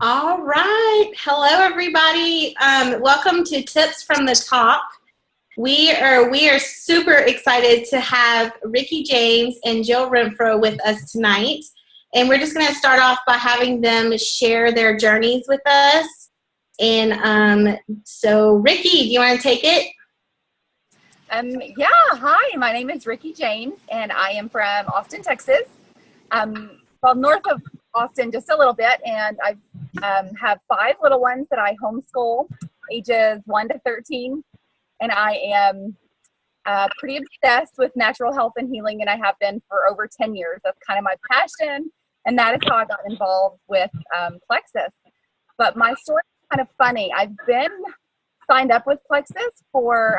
All right. Hello, everybody. Welcome to Tips from the Top. We are super excited to have Rikki James and Jill Renfro with us tonight. And we're just going to start off by having them share their journeys with us. And so, Rikki, do you want to take it? Hi, my name is Rikki James, and I am from Austin, Texas. Well, north of Austin just a little bit, and I have 5 little ones that I homeschool, ages 1 to 13, and I am pretty obsessed with natural health and healing, and I have been for over 10 years. That's kind of my passion, and that is how I got involved with Plexus. But my story is kind of funny. I've been signed up with Plexus for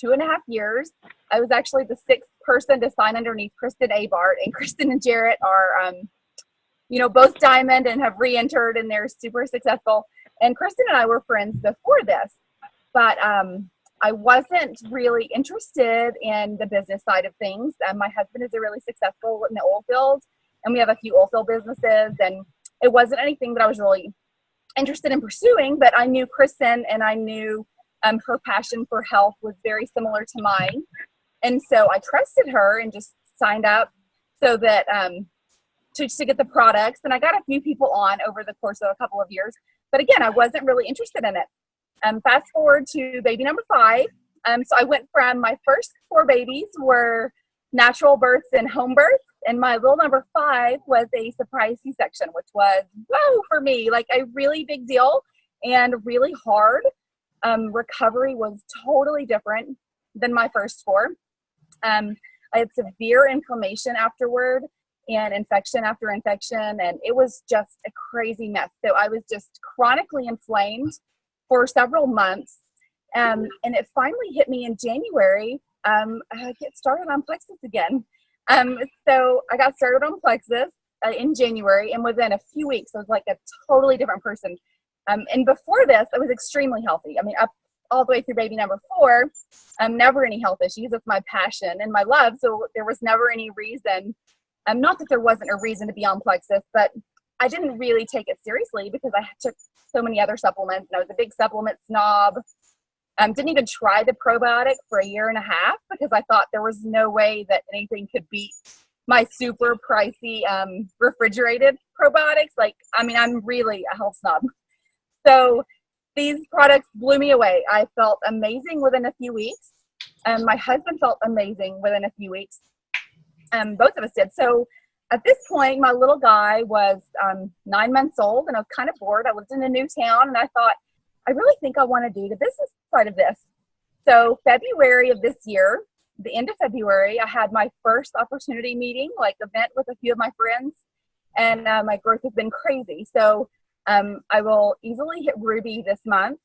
2.5 years. I was actually the 6th person to sign underneath Kristen Abart, and Kristen and Jarrett are both diamond and have re-entered, and they're super successful. And Kristen and I were friends before this, but I wasn't really interested in the business side of things. My husband is really successful in the oil field, and we have a few oil field businesses, and it wasn't anything that I was really interested in pursuing, but I knew Kristen, and I knew her passion for health was very similar to mine. And so I trusted her and just signed up so that to get the products. And I got a few people on over the course of a couple of years. But again, I wasn't really interested in it. Fast forward to baby number 5. So I went from my first 4 babies were natural births and home births. And my little number 5 was a surprise C-section, which was, whoa, for me, like a really big deal and really hard. Recovery was totally different than my first 4. I had severe inflammation afterward and infection after infection, and it was just a crazy mess. So I was just chronically inflamed for several months, and it finally hit me in January. I get started on Plexus again. So I got started on Plexus in January, and within a few weeks, I was like a totally different person. And before this, I was extremely healthy. I mean, up all the way through baby number 4, never any health issues. It's my passion and my love. So there was never any reason, not that there wasn't a reason to be on Plexus, but I didn't really take it seriously because I took so many other supplements, and I was a big supplement snob. Didn't even try the probiotic for 1.5 years because I thought there was no way that anything could beat my super pricey refrigerated probiotics. I'm really a health snob. So these products blew me away. I felt amazing within a few weeks. My husband felt amazing within a few weeks. Both of us did. So at this point, my little guy was 9 months old, and I was kind of bored. I lived in a new town, and I thought, I really think I want to do the business side of this. So February of this year, the end of February, I had my first opportunity meeting, event with a few of my friends, and my growth has been crazy. So I will easily hit Ruby this month.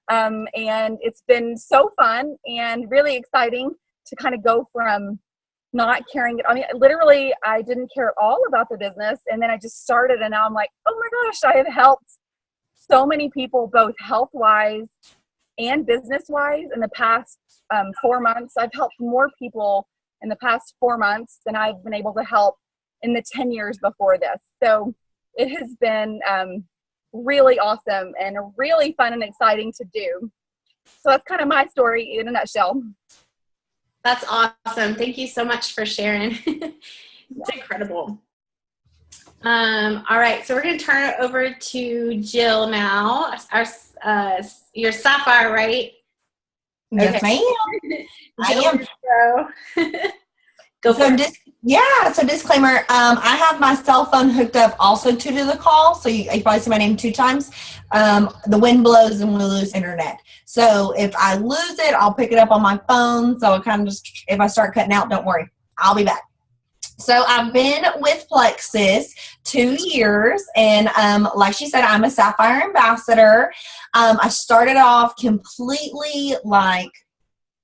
And it's been so fun and really exciting to kind of go from not caring. I mean, literally, I didn't care at all about the business. And then I just started, and now I'm like, oh my gosh, I have helped so many people, both health-wise and business-wise in the past 4 months. I've helped more people in the past 4 months than I've been able to help in the 10 years before this. So it has been really awesome and really fun and exciting to do. So that's kind of my story in a nutshell. That's awesome. Thank you so much for sharing. It's incredible. All right, so we're going to turn it over to Jill now. Your Sapphire, right? Yes, okay. Ma'am. I am. Go for it. So disclaimer, I have my cell phone hooked up also to the call, so you probably see my name 2 times. The wind blows and we lose internet. So if I lose it, I'll pick it up on my phone. So it kind of just, if I start cutting out, don't worry. I'll be back. So I've been with Plexus 2 years, and like she said, I'm a Sapphire ambassador. I started off completely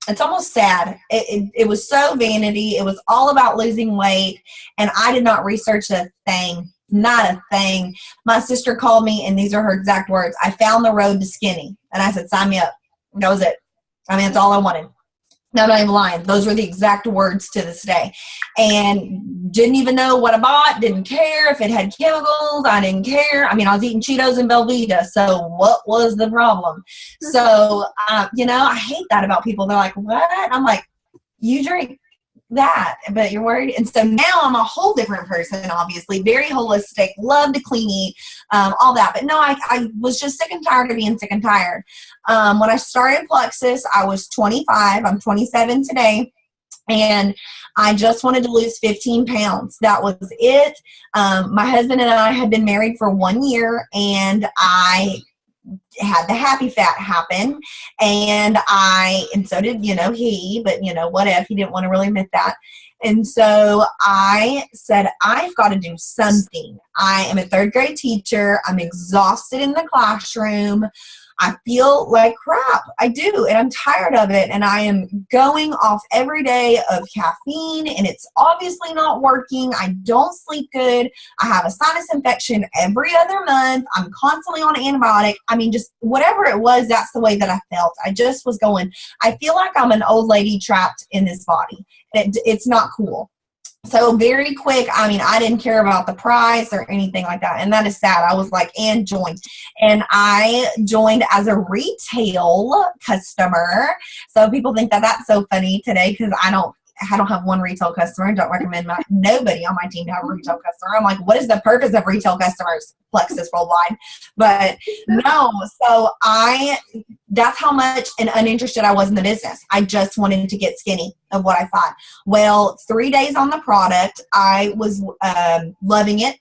it's almost sad. It was so vanity. It was all about losing weight, and I did not research a thing, not a thing. My sister called me, and these are her exact words. I found the road to skinny, and I said, sign me up. And that was it. I mean, that's all I wanted. No, I'm not even lying. Those were the exact words to this day. And didn't even know what I bought, didn't care if it had chemicals, I didn't care. I mean, I was eating Cheetos and Velveeta, so what was the problem? So, you know, I hate that about people. They're like, what? I'm like, you drink that, but you're worried. And so now I'm a whole different person, obviously, very holistic, love to clean eat, all that. But no, I was just sick and tired of being sick and tired. When I started Plexus, I was 25. I'm 27 today. And I just wanted to lose 15 pounds. That was it. My husband and I had been married for 1 year, and I had the happy fat happen, and so did, you know, he, but you know, what if he didn't want to really admit that. And so I said, I've got to do something. I am a third grade teacher. I'm exhausted in the classroom. I feel like crap. I do. And I'm tired of it. And I am going off every day of caffeine, and it's obviously not working. I don't sleep good. I have a sinus infection every other month. I'm constantly on an antibiotic. I mean, just whatever it was, that's the way that I felt. I just was going, I feel like I'm an old lady trapped in this body. It's not cool. So very quick, I mean, I didn't care about the price or anything like that. And that is sad. I was like, and join. And I joined as a retail customer. So people think that that's so funny today because I don't have one retail customer. Don't recommend nobody on my team to have a retail customer. I'm like, what is the purpose of retail customers? Plexus worldwide. But no, so that's how much and uninterested I was in the business. I just wanted to get skinny of what I thought. Well, 3 days on the product, I was loving it.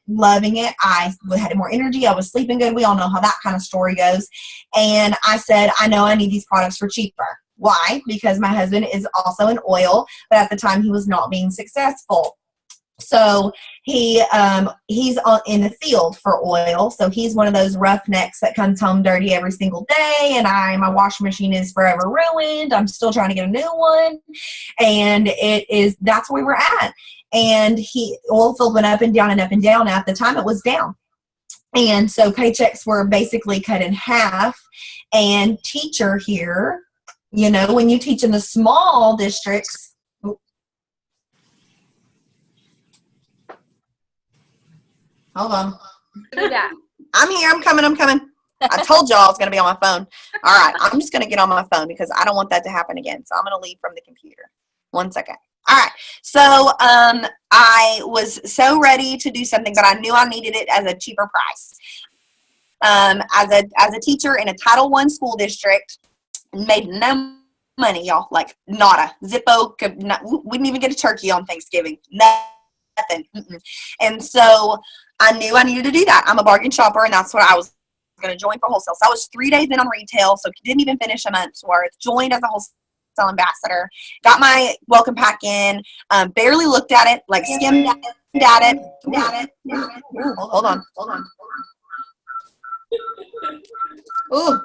I had more energy. I was sleeping good. We all know how that kind of story goes. And I said, I know I need these products for cheaper. Why? Because my husband is also in oil, but at the time he was not being successful. So he's in the field for oil. So he's one of those roughnecks that comes home dirty every single day. And my washing machine is forever ruined. I'm still trying to get a new one. And that's where we were at. And oil field went up and down and up and down. At the time it was down. And so paychecks were basically cut in half. And teacher here, you know, when you teach in the small districts, hold on. I'm here. I'm coming. I told y'all I was going to be on my phone. All right. I'm just going to get on my phone because I don't want that to happen again. So I'm going to leave from the computer. 1 second. All right. So I was so ready to do something, but I knew I needed it as a cheaper price. As a teacher in a Title I school district, made no money, y'all. Like nada. Zippo. Wouldn't even get a turkey on Thanksgiving. Nothing. And so I knew I needed to do that. I'm a bargain shopper, and that's what I was going to join for wholesale. So I was 3 days in on retail, so didn't even finish a month's worth. Joined as a wholesale ambassador. Got my welcome pack in. Barely looked at it, like skimmed at it. Ooh, hold on. Ooh.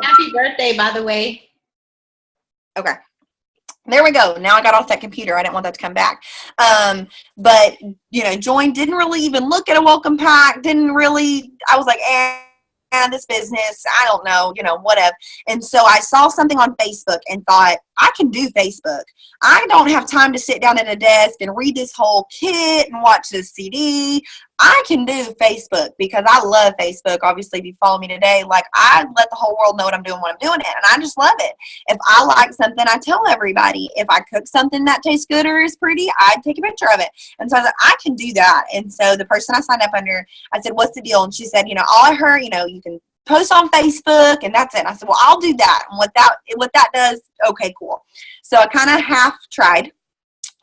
Happy birthday, by the way. Okay. There we go. Now I got off that computer. I didn't want that to come back. But, you know, joined, didn't really even look at a welcome pack. I was like, this business, I don't know, you know, whatever. And so I saw something on Facebook and thought, I can do Facebook. I don't have time to sit down at a desk and read this whole kit and watch this CD. I can do Facebook because I love Facebook. Obviously, if you follow me today, like I let the whole world know what I'm doing when I'm doing it. And I just love it. If I like something, I tell everybody. If I cook something that tastes good or is pretty, I take a picture of it. And so I said, I can do that. And so the person I signed up under, I said, what's the deal? And she said, you know, all I heard, you know, you can post on Facebook and that's it. And I said, well, I'll do that. And what that does, okay, cool. So I kind of half tried.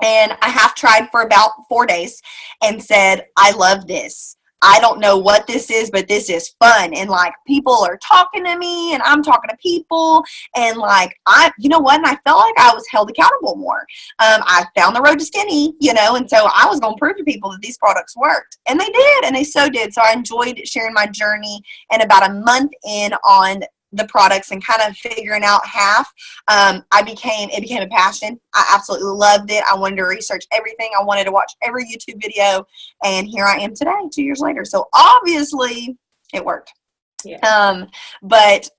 And I half tried for about 4 days and said, I love this. I don't know what this is, but this is fun. And like people are talking to me and I'm talking to people. And like, you know what? And I felt like I was held accountable more. I found the road to skinny, you know, and so I was going to prove to people that these products worked. And they did. And they so did. So I enjoyed sharing my journey. And about a month in on the products and kind of figuring out half, it became a passion. I absolutely loved it. I wanted to research everything. I wanted to watch every YouTube video, and here I am today, 2 years later. So obviously it worked. Yeah. But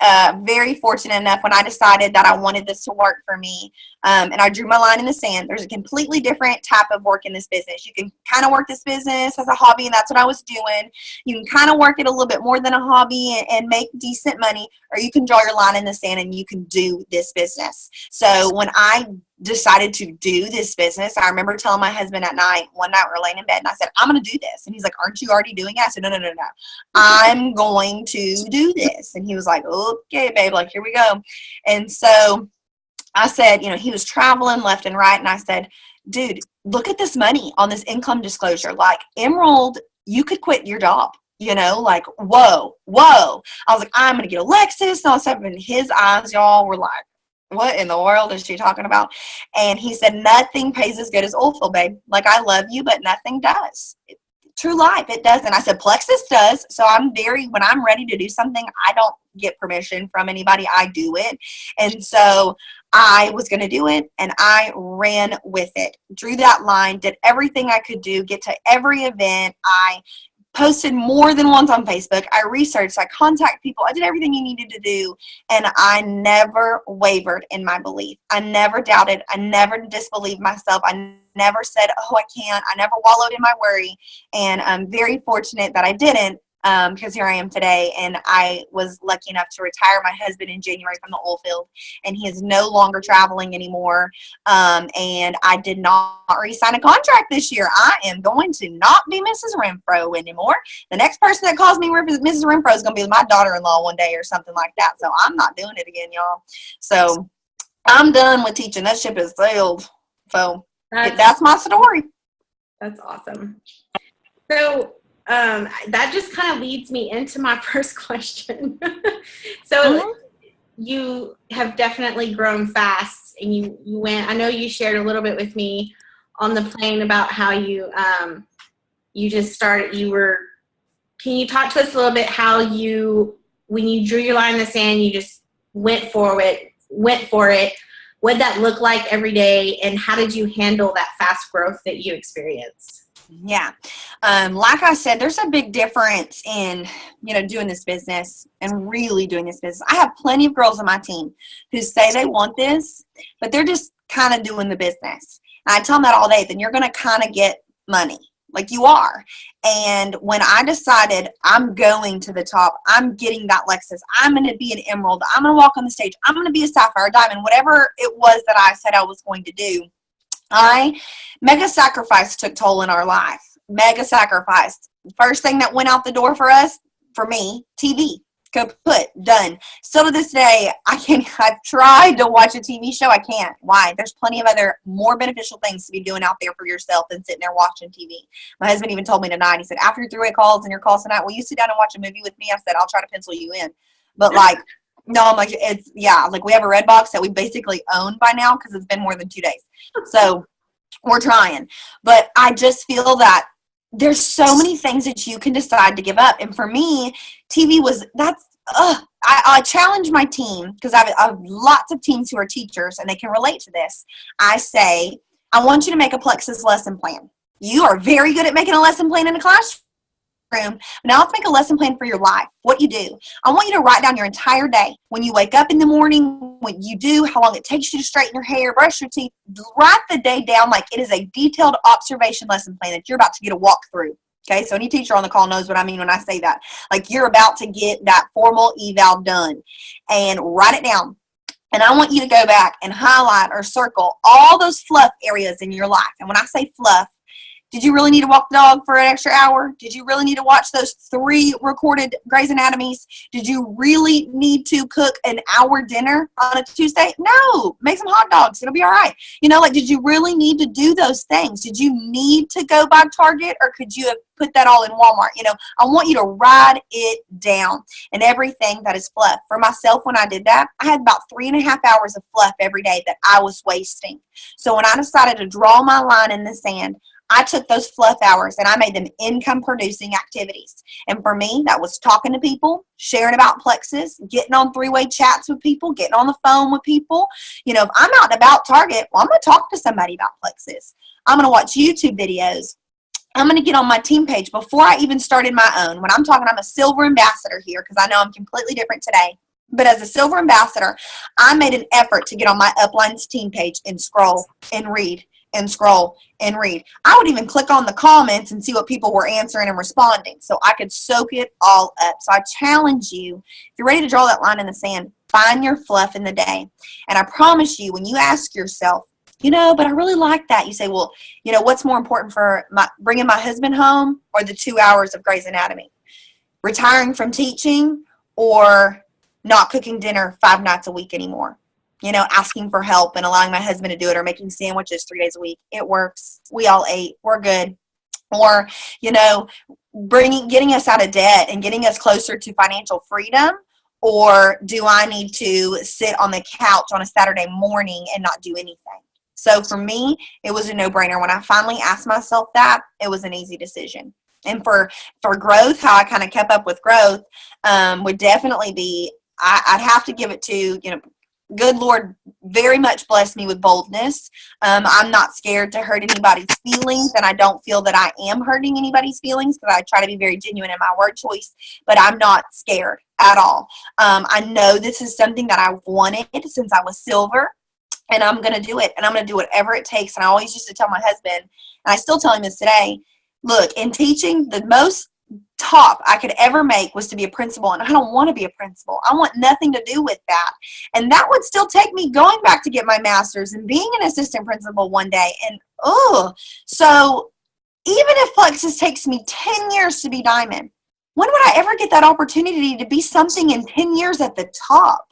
very fortunate enough when I decided that I wanted this to work for me, and I drew my line in the sand. There's a completely different type of work in this business. You can kind of work this business as a hobby, and that's what I was doing. You can kind of work it a little bit more than a hobby and make decent money, or you can draw your line in the sand and you can do this business. So when I decided to do this business, I remember telling my husband at night, one night we were laying in bed, and I said, I'm going to do this. And he's like, aren't you already doing it? I said, no. I'm going to do this. And he was like, okay, babe, like, here we go. And so I said, he was traveling left and right. And I said, dude, look at this money on this income disclosure. Like, Emerald, you could quit your job. Like, whoa. I was like, I'm going to get a Lexus and all that stuff. And his eyes, y'all, were like, what in the world is she talking about? And he said, nothing pays as good as oil field, babe. Like, I love you, but nothing does. True life, it doesn't. I said, Plexus does. So when I'm ready to do something, I don't get permission from anybody. I do it. And so I was going to do it, and I ran with it. Drew that line, did everything I could do, get to every event. I posted more than once on Facebook. I researched, I contacted people. I did everything you needed to do, and I never wavered in my belief. I never doubted. I never disbelieved myself. I never said, oh, I can't. I never wallowed in my worry, and I'm very fortunate that I didn't, because here I am today, and I was lucky enough to retire my husband in January from the oil field, and he is no longer traveling anymore, and I did not re-sign a contract this year. I am going to not be Mrs. Renfro anymore. The next person that calls me Mrs. Renfro is going to be my daughter-in-law one day or something like that, so I'm not doing it again, y'all. So I'm done with teaching. That ship has sailed. So that's my story. That's awesome. So that just kind of leads me into my first question. So you have definitely grown fast, and you went, I know you shared a little bit with me on the plane about how you just started, can you talk to us a little bit how when you drew your line in the sand, you just went for it. What did that look like every day, and how did you handle that fast growth that you experienced? Yeah. Like I said, there's a big difference in, doing this business and really doing this business. I have plenty of girls on my team who say they want this, but they're just kind of doing the business. And I tell them that all day, then you're going to kind of get money like you are. And when I decided I'm going to the top, I'm getting that Lexus, I'm going to be an Emerald, I'm going to walk on the stage, I'm going to be a Sapphire, a Diamond, whatever it was that I said I was going to do. Mega sacrifice took toll in our life. Mega sacrifice. First thing that went out the door for us, for me, TV. Kaput. Done. Still to this day, I've tried to watch a TV show. I can't. Why? There's plenty of other more beneficial things to be doing out there for yourself than sitting there watching TV. My husband even told me tonight, he said, after your three-way calls and your calls tonight, will you sit down and watch a movie with me? I said, I'll try to pencil you in. But no, I'm like, we have a red box that we basically own by now because it's been more than 2 days. So we're trying. But I just feel that there's so many things that you can decide to give up. And for me, TV I challenge my team because I have lots of teams who are teachers and they can relate to this. I say, I want you to make a Plexus lesson plan. You are very good at making a lesson plan in a classroom. Now let's make a lesson plan for your life. What you do. I want you to write down your entire day. When you wake up in the morning, what you do, how long it takes you to straighten your hair, brush your teeth. Write the day down like it is a detailed observation lesson plan that you're about to get a walk through. Okay, so any teacher on the call knows what I mean when I say that. Like you're about to get that formal eval done. And write it down. And I want you to go back and highlight or circle all those fluff areas in your life. And when I say fluff, did you really need to walk the dog for an extra hour? Did you really need to watch those 3 recorded Grey's Anatomies? Did you really need to cook an hour dinner on a Tuesday? No. Make some hot dogs. It'll be all right. Did you really need to do those things? Did you need to go by Target, or could you have put that all in Walmart? I want you to write it down and everything that is fluff. For myself, when I did that, I had about 3.5 hours of fluff every day that I was wasting. So when I decided to draw my line in the sand, I took those fluff hours and I made them income producing activities. And for me, that was talking to people, sharing about Plexus, getting on 3-way chats with people, getting on the phone with people. If I'm out and about Target, well, I'm going to talk to somebody about Plexus. I'm going to watch YouTube videos. I'm going to get on my team page before I even started my own. When I'm talking, I'm a silver ambassador here because I know I'm completely different today. But as a silver ambassador, I made an effort to get on my uplines team page and scroll and read and scroll and read. I would even click on the comments and see what people were answering and responding so I could soak it all up. So I challenge you, if you're ready to draw that line in the sand, find your fluff in the day. And I promise you, when you ask yourself, but I really like that. You say, well, what's more important for bringing my husband home or the 2 hours of Grey's Anatomy? Retiring from teaching or not cooking dinner 5 nights a week anymore? Asking for help and allowing my husband to do it, or making sandwiches 3 days a week. It works. We all ate. We're good. Or, getting us out of debt and getting us closer to financial freedom. Or do I need to sit on the couch on a Saturday morning and not do anything? So for me, it was a no-brainer. When I finally asked myself that, it was an easy decision. And for growth, how I kind of kept up with growth would definitely be, I'd have to give it to, good Lord very much blessed me with boldness. I'm not scared to hurt anybody's feelings, and I don't feel that I am hurting anybody's feelings because I try to be very genuine in my word choice, but I'm not scared at all. I know this is something that I've wanted since I was silver. And I'm going to do it, and I'm going to do whatever it takes. And I always used to tell my husband, and I still tell him this today, look, in teaching, the most top I could ever make was to be a principal, and I don't want to be a principal. I want nothing to do with that. And that would still take me going back to get my master's and being an assistant principal one day. And, so even if Plexus takes me 10 years to be diamond, when would I ever get that opportunity to be something in 10 years at the top?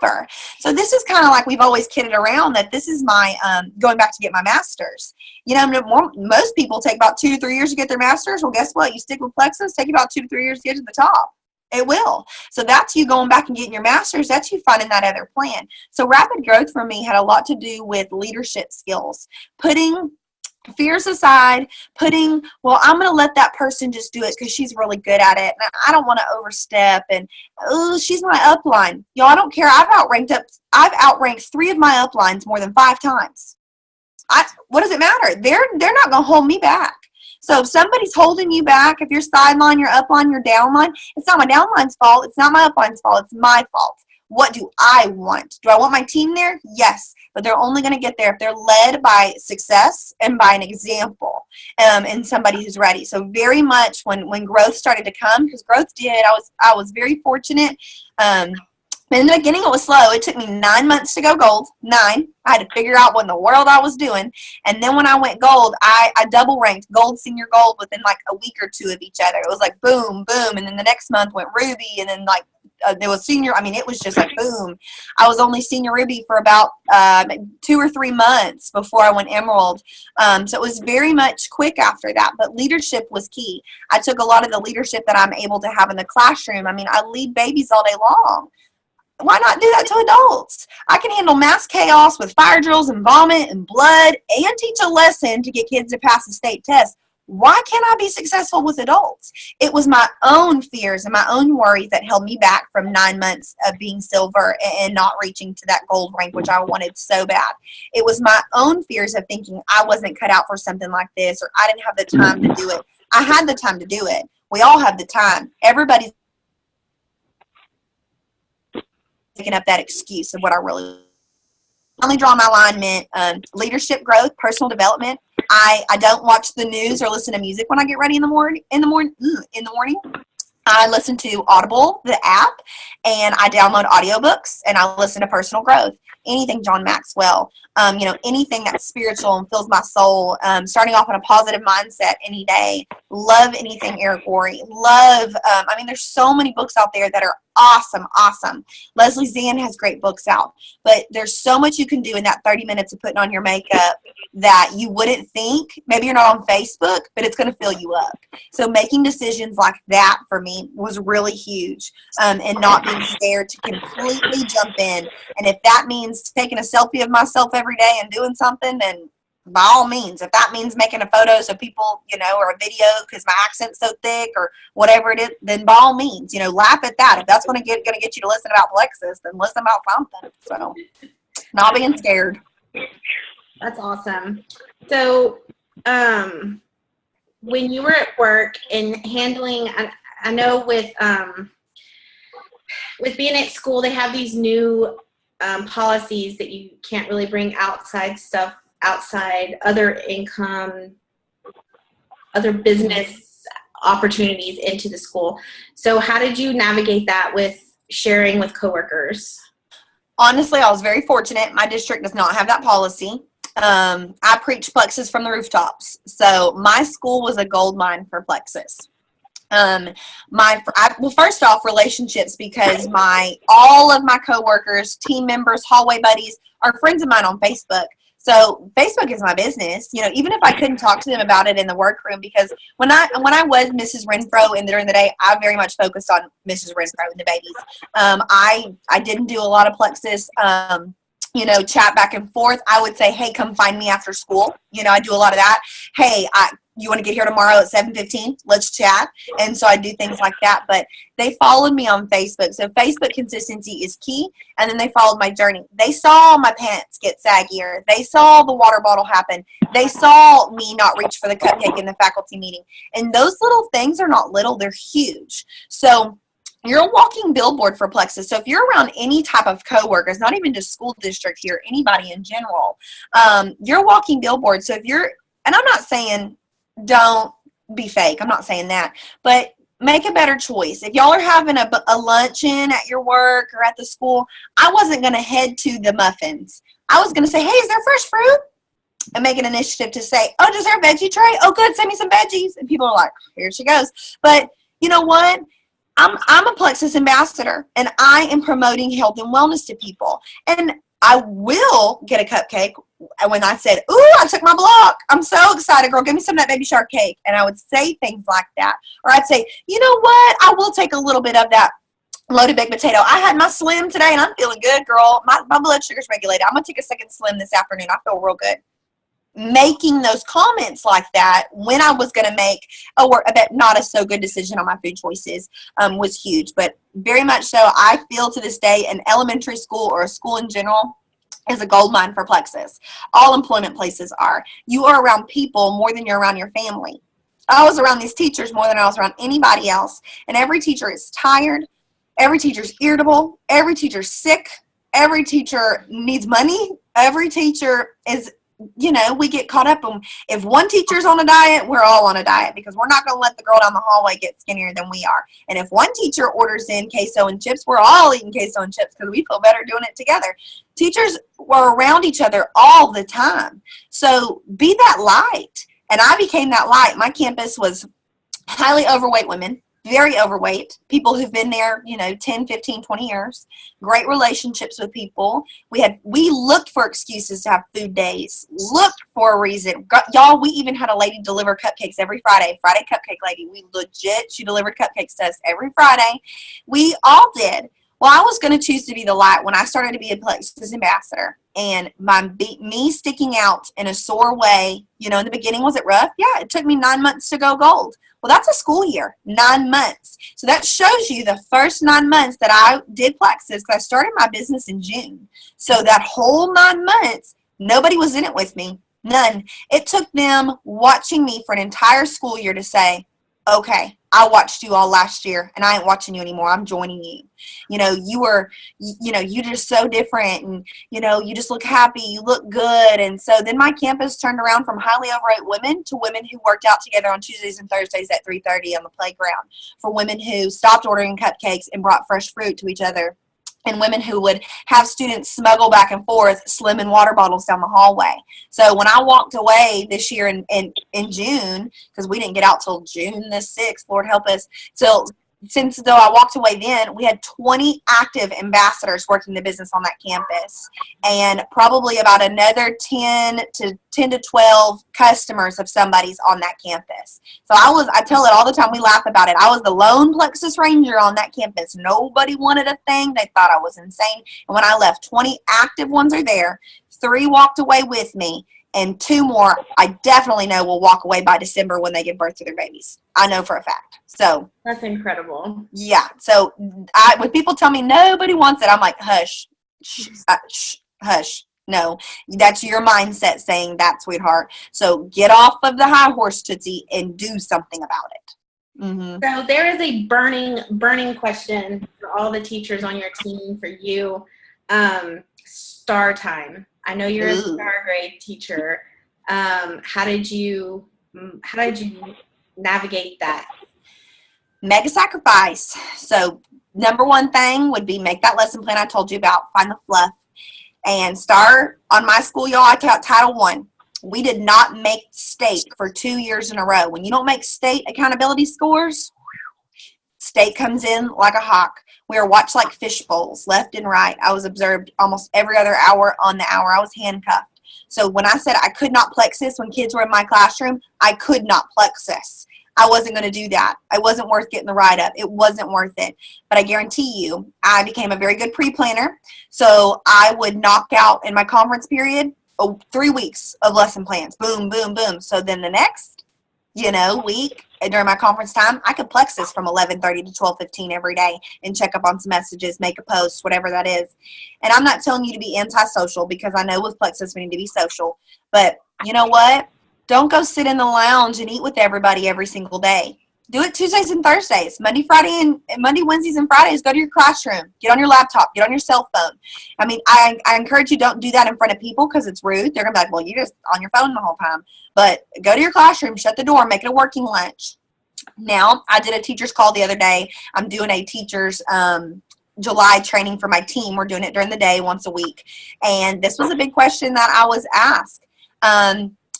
Ever. So this is kind of like we've always kidded around that this is my going back to get my master's. Most people take about 2 to 3 years to get their master's. Well, guess what? You stick with Plexus, take about 2 to 3 years to get to the top. It will. So that's you going back and getting your master's. That's you finding that other plan. So rapid growth for me had a lot to do with leadership skills, putting fears aside, I'm going to let that person just do it because she's really good at it. And I don't want to overstep. And, she's my upline. Y'all, I don't care. I've outranked 3 of my uplines more than 5 times. What does it matter? They're not going to hold me back. So if somebody's holding you back, if you're sideline, your upline, your downline, it's not my downline's fault. It's not my upline's fault. It's my fault. What do I want? Do I want my team there? Yes. But they're only going to get there if they're led by success and by an example and somebody who's ready. So very much when growth started to come, because growth did, I was very fortunate. In the beginning, it was slow. It took me 9 months to go gold. 9. I had to figure out what in the world I was doing. And then when I went gold, I double ranked gold, senior gold within like a week or 2 of each other. It was like boom, boom. And then the next month went ruby. And then there was senior. It was just like boom. I was only senior ruby for about 2 or 3 months before I went emerald. So it was very much quick after that. But leadership was key. I took a lot of the leadership that I'm able to have in the classroom. I lead babies all day long. Why not do that to adults? I can handle mass chaos with fire drills and vomit and blood and teach a lesson to get kids to pass a state test. Why can't I be successful with adults? It was my own fears and my own worries that held me back from 9 months of being silver and not reaching to that gold rank, which I wanted so bad. It was my own fears of thinking I wasn't cut out for something like this, or I didn't have the time to do it. I had the time to do it. We all have the time. Everybody's picking up that excuse of what I really only draw my alignment. Leadership growth, personal development. I don't watch the news or listen to music when I get ready in the morning. I listen to Audible, the app, and I download audiobooks, and I listen to personal growth. Anything John Maxwell, anything that's spiritual and fills my soul. Starting off in a positive mindset any day. Love anything Eric Worre. Love, there's so many books out there that are awesome. Leslie Zann has great books out, but there's so much you can do in that 30 minutes of putting on your makeup that you wouldn't think. Maybe you're not on Facebook, but it's going to fill you up. So making decisions like that for me was really huge, and not being scared to completely jump in. And if that means taking a selfie of myself every day and doing something, then by all means. If that means making a photo so people, or a video because my accent's so thick or whatever it is, then by all means, laugh at that. If that's going to get you to listen about Plexus, then listen about something. So not being scared. That's awesome. So when you were at work and handling, I know with being at school, they have these new policies that you can't really bring outside stuff, outside other income, other business opportunities into the school. So how did you navigate that with sharing with coworkers? Honestly, I was very fortunate. My district does not have that policy. I preach plexus from the rooftops. So my school was a gold mine for plexus. Well, first off, relationships, because all of my coworkers, team members, hallway buddies are friends of mine on Facebook. So Facebook is my business, even if I couldn't talk to them about it in the workroom, because when I was Mrs. Renfro and during the day, I very much focused on Mrs. Renfro and the babies. I didn't do a lot of plexus, chat back and forth. I would say, hey, come find me after school. I do a lot of that. Hey, you want to get here tomorrow at 7:15? Let's chat. And so I do things like that. But they followed me on Facebook. So Facebook consistency is key. And then they followed my journey. They saw my pants get saggier. They saw the water bottle happen. They saw me not reach for the cupcake in the faculty meeting. And those little things are not little. They're huge. So you're a walking billboard for plexus. So if you're around any type of coworkers, not even just school district here, anybody in general, you're a walking billboard. So and I'm not saying don't be fake. I'm not saying that. But make a better choice. If y'all are having a luncheon at your work or at the school, I wasn't going to head to the muffins. I was going to say, hey, is there fresh fruit? And make an initiative to say, oh, is there a veggie tray? Oh, good. Send me some veggies. And people are like, here she goes. But you know what? I'm a plexus ambassador, and I am promoting health and wellness to people. And I will get a cupcake. And when I said, ooh, I took my block. I'm so excited, girl. Give me some of that baby shark cake. And I would say things like that. Or I'd say, you know what? I will take a little bit of that loaded baked potato. I had my Slim today, and I'm feeling good, girl. My blood sugar's regulated. I'm going to take a second Slim this afternoon. I feel real good. Making those comments like that when I was going to make a not a so good decision on my food choices was huge. But very much so, I feel to this day an elementary school or a school in general is a gold mine for plexus. All employment places are. You are around people more than you're around your family. I was around these teachers more than I was around anybody else. And every teacher is tired. Every teacher's irritable. Every teacher's sick. Every teacher needs money. Every teacher is, we get caught up in, if one teacher's on a diet, we're all on a diet, because we're not going to let the girl down the hallway get skinnier than we are. And if one teacher orders in queso and chips, we're all eating queso and chips because we feel better doing it together. Teachers were around each other all the time. So be that light. And I became that light. My campus was highly overweight women. Very overweight, people who've been there, 10, 15, 20 years, great relationships with people. We looked for excuses to have food days, looked for a reason. Y'all, we even had a lady deliver cupcakes every Friday cupcake lady. She delivered cupcakes to us every Friday. We all did. Well, I was going to choose to be the light when I started to be a plexus ambassador. And me sticking out in a sore way, in the beginning, was it rough? Yeah, it took me 9 months to go gold. Well, that's a school year, 9 months. So that shows you the first 9 months that I did plexus, because I started my business in June. So that whole 9 months, nobody was in it with me. None. It took them watching me for an entire school year to say, okay, I watched you all last year, and I ain't watching you anymore. I'm joining you. You're just so different, and, you just look happy. You look good. And so then my campus turned around from highly overweight women to women who worked out together on Tuesdays and Thursdays at 3:30 on the playground, for women who stopped ordering cupcakes and brought fresh fruit to each other, and women who would have students smuggle back and forth Slim and water bottles down the hallway. So when I walked away this year in June, because we didn't get out till June the 6th, Lord help us. So since though I walked away then, we had 20 active ambassadors working the business on that campus, and probably about another 10 to 12 customers of somebody's on that campus. So I tell it all the time, we laugh about it. I was the lone plexus ranger on that campus. Nobody wanted a thing. They thought I was insane. And when I left, 20 active ones are there. 3 walked away with me, and 2 more I definitely know will walk away by December when they give birth to their babies. I know for a fact. So that's incredible. Yeah. So when people tell me nobody wants it, I'm like, hush, hush. No, that's your mindset saying that, sweetheart. So get off of the high horse, Tootsie, and do something about it. Mm-hmm. So there is a burning question for all the teachers on your team, for you. Star time. I know you're a star grade teacher. How did you navigate that? Mega sacrifice. So number one thing would be make that lesson plan I told you about, find the fluff, and start on my school, y'all. I taught Title I. We did not make state for 2 years in a row. When you don't make state accountability scores, state comes in like a hawk. We were watched like fish bowls, left and right. I was observed almost every other hour on the hour. I was handcuffed. So when I said I could not plexus when kids were in my classroom, I could not plexus. I wasn't going to do that. It wasn't worth getting the write-up. It wasn't worth it. But I guarantee you, I became a very good pre-planner. So I would knock out in my conference period 3 weeks of lesson plans. Boom, boom, boom. So then the next, week during my conference time, I could plexus from 11:30 to 12:15 every day and check up on some messages, make a post, whatever that is. And I'm not telling you to be antisocial, because I know with plexus we need to be social. But you know what? Don't go sit in the lounge and eat with everybody every single day. Do it Tuesdays and Thursdays. Monday, Wednesdays, and Fridays, go to your classroom. Get on your laptop. Get on your cell phone. I mean, I encourage you, don't do that in front of people, because it's rude. They're going to be like, well, you're just on your phone the whole time. But go to your classroom, shut the door, make it a working lunch. Now, I did a teacher's call the other day. I'm doing a teacher's July training for my team. We're doing it during the day once a week. And this was a big question that I was asked.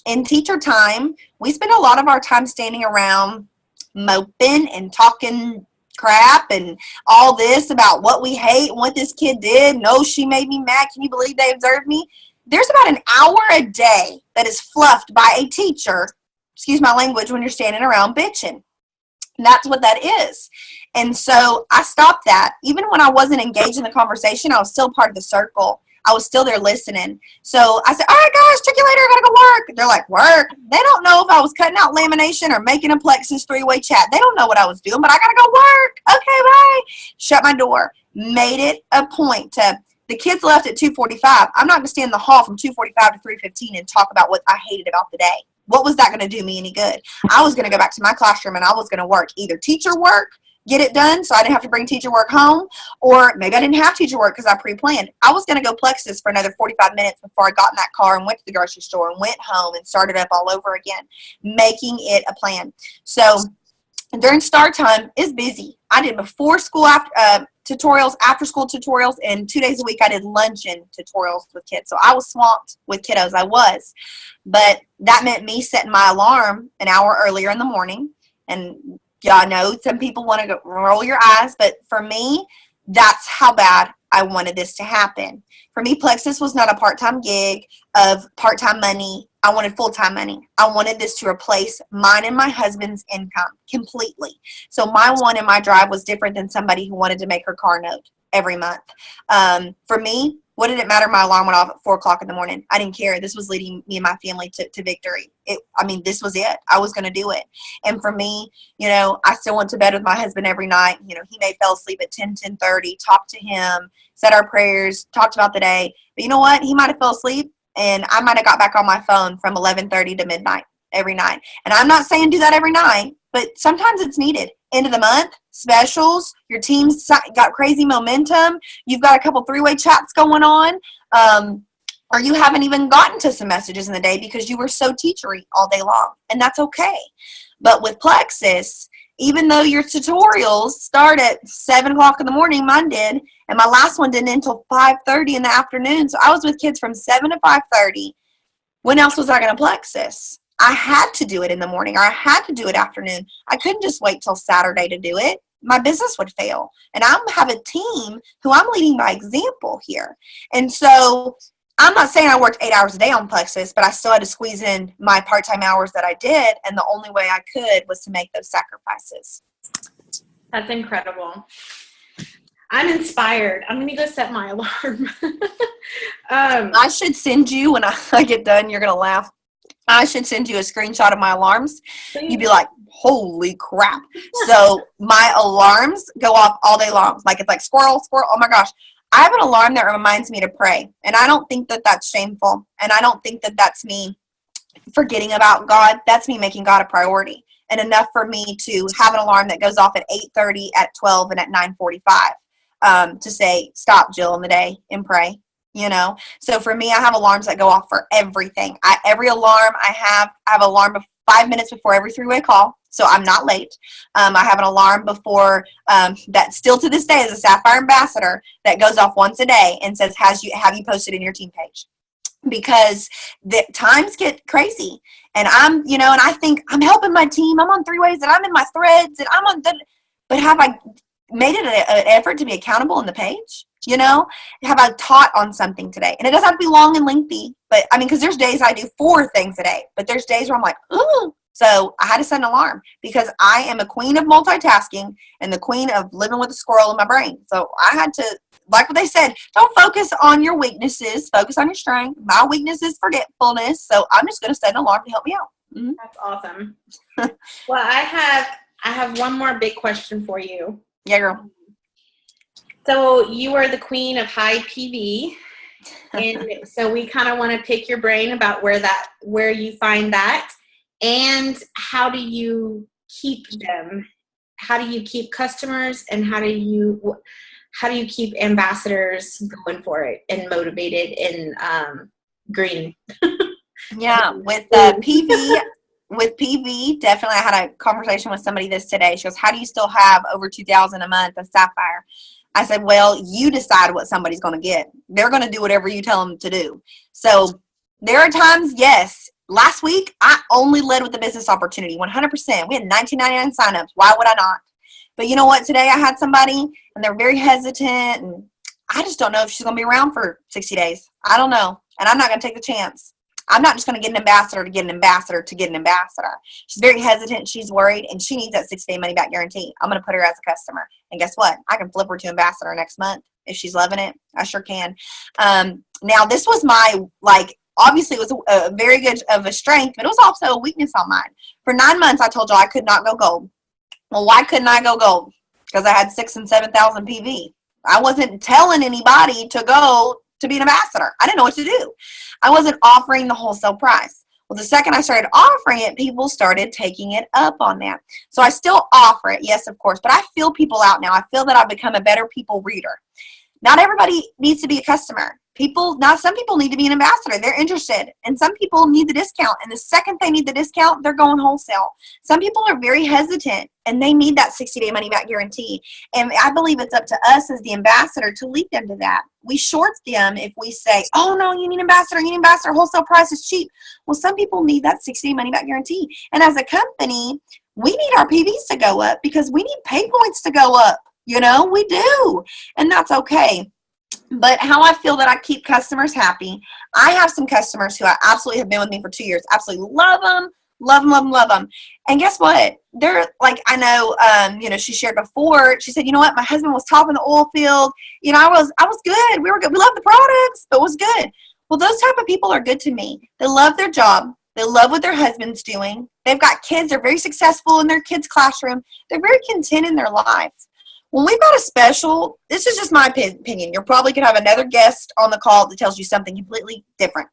In teacher time, we spend a lot of our time standing around moping and talking crap and all this about what we hate and what this kid did. No, she made me mad. Can you believe they observed me? There's about an hour a day that is fluffed by a teacher, excuse my language, when you're standing around bitching. And that's what that is. And so I stopped that. Even when I wasn't engaged in the conversation, I was still part of the circle. I was still there listening. So I said, all right, guys, check you later. I got to go work. They're like, work? They don't know if I was cutting out lamination or making a plexus three-way chat. They don't know what I was doing, but I got to go work. Okay, bye. Shut my door. Made it a point to, the kids left at 2:45. I'm not going to stand in the hall from 2:45 to 3:15 and talk about what I hated about the day. What was that going to do me any good? I was going to go back to my classroom and I was going to work, either teacher work, get it done so I didn't have to bring teacher work home, or maybe I didn't have teacher work because I pre-planned. I was going to go plexus for another 45 minutes before I got in that car and went to the grocery store and went home and started up all over again, making it a plan. So during start time is busy. I did before school tutorials, after school tutorials, and 2 days a week I did luncheon tutorials with kids. So I was swamped with kiddos. I was. But that meant me setting my alarm an hour earlier in the morning. And y'all know some people want to roll your eyes, but for me, that's how bad I wanted this to happen. For me, plexus was not a part-time gig of part-time money. I wanted full-time money. I wanted this to replace mine and my husband's income completely. So my one and my drive was different than somebody who wanted to make her car note every month. For me, what did it matter? My alarm went off at 4 o'clock in the morning. I didn't care. This was leading me and my family to victory. This was it. I was going to do it. And for me, I still went to bed with my husband every night. He may fell asleep at 10:30, talked to him, said our prayers, talked about the day. But you know what? He might have fell asleep, and I might have got back on my phone from 11:30 to midnight every night. And I'm not saying do that every night, but sometimes it's needed. End of the month, specials, your team's got crazy momentum, you've got a couple three-way chats going on, or you haven't even gotten to some messages in the day because you were so teachery all day long, and that's okay. But with plexus, even though your tutorials start at 7 o'clock in the morning, mine did, and my last one didn't until 5:30 in the afternoon, so I was with kids from 7 to 5:30. When else was I going to plexus? I had to do it in the morning, or I had to do it afternoon. I couldn't just wait till Saturday to do it. My business would fail. And I have a team who I'm leading by example here. And so I'm not saying I worked 8 hours a day on plexus, but I still had to squeeze in my part-time hours that I did. And the only way I could was to make those sacrifices. That's incredible. I'm inspired. I'm going to go set my alarm. I should send you, when I get done, you're going to laugh. I should send you a screenshot of my alarms. You'd be like, holy crap. So my alarms go off all day long. Like, it's like squirrel, squirrel. Oh my gosh. I have an alarm that reminds me to pray. And I don't think that that's shameful. And I don't think that that's me forgetting about God. That's me making God a priority. And enough for me to have an alarm that goes off at 8:30, at 12, and at 9:45 to say, stop, Jill, in the day and pray. You know, so for me, I have alarms that go off for everything. Every alarm I have alarm 5 minutes before every three-way call, so I'm not late. I have an alarm before that still to this day is a Sapphire Ambassador that goes off once a day and says, have you posted in your team page? Because the times get crazy, and and I think I'm helping my team. I'm on three ways, and I'm in my threads, and I'm on but have I made it an effort to be accountable in the page? Have I taught on something today? And it doesn't have to be long and lengthy, but because there's days I do 4 things a day, but there's days where I'm like, ooh. So I had to set an alarm because I am a queen of multitasking and the queen of living with a squirrel in my brain. So I had to, like what they said, don't focus on your weaknesses, focus on your strength. My weakness is forgetfulness. So I'm just going to set an alarm to help me out. Mm-hmm. That's awesome. Well, I have one more big question for you. Yeah, girl. So you are the queen of high PV, and so we kind of want to pick your brain about where you find that, and how do you keep them? How do you keep customers, and how do you keep ambassadors going for it and motivated and green? Yeah, with PV. With PV, definitely. I had a conversation with somebody today. She goes, how do you still have over 2,000 a month of Sapphire? I said, well, you decide what somebody's going to get. They're going to do whatever you tell them to do. So there are times, yes. Last week, I only led with the business opportunity, 100%. We had 19.99 signups. Why would I not? But you know what? Today I had somebody, and they're very hesitant, and I just don't know if she's going to be around for 60 days. I don't know, and I'm not going to take the chance. I'm not just going to get an ambassador to get an ambassador to get an ambassador. She's very hesitant. She's worried, and she needs that 60-day money-back guarantee. I'm going to put her as a customer. And guess what? I can flip her to ambassador next month. If she's loving it, I sure can. Now, this was obviously it was a very good of a strength, but it was also a weakness on mine. For 9 months, I told you I could not go gold. Well, why couldn't I go gold? Because I had 6,000 and 7,000 PV. I wasn't telling anybody to go to be an ambassador. I didn't know what to do. I wasn't offering the wholesale price. Well, the second I started offering it, people started taking it up on that. So I still offer it, yes, of course, but I feel people out now. I feel that I've become a better people reader. Not everybody needs to be a customer. Some people need to be an ambassador. They're interested. And some people need the discount. And the second they need the discount, they're going wholesale. Some people are very hesitant, and they need that 60-day money-back guarantee. And I believe it's up to us as the ambassador to lead them to that. We short them if we say, oh, no, you need ambassador, wholesale price is cheap. Well, some people need that 60-day money-back guarantee. And as a company, we need our PVs to go up because we need pay points to go up. We do. And that's okay. But how I feel that I keep customers happy, I have some customers who I absolutely have been with me for 2 years. Absolutely love them, love them, love them, love them. And guess what? They're like, I know, she shared before. She said, you know what? My husband was top in the oil field. I was good. We were good. We loved the products, but it was good. Well, those type of people are good to me. They love their job. They love what their husband's doing. They've got kids. They're very successful in their kids' classroom. They're very content in their life. When we've got a special, this is just my opinion. You're probably going to have another guest on the call that tells you something completely different.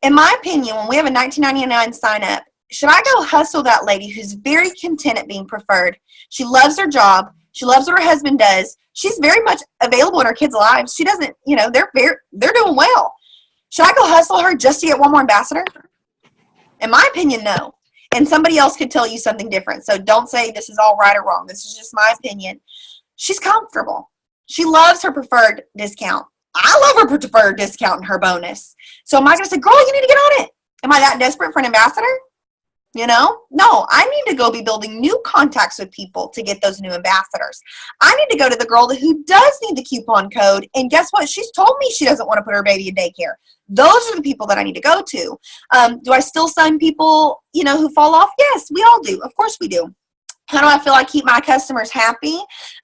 In my opinion, when we have a $19.99 sign up, should I go hustle that lady who's very content at being preferred? She loves her job. She loves what her husband does. She's very much available in her kids' lives. She doesn't, they're doing well. Should I go hustle her just to get one more ambassador? In my opinion, no. And somebody else could tell you something different. So don't say this is all right or wrong. This is just my opinion. She's comfortable. She loves her preferred discount. I love her preferred discount and her bonus. So am I going to say, girl, you need to get on it? Am I that desperate for an ambassador? No, I need to go be building new contacts with people to get those new ambassadors. I need to go to the girl who does need the coupon code. And guess what? She's told me she doesn't want to put her baby in daycare. Those are the people that I need to go to. Do I still sign people, who fall off? Yes, we all do. Of course we do. How do I feel I keep my customers happy?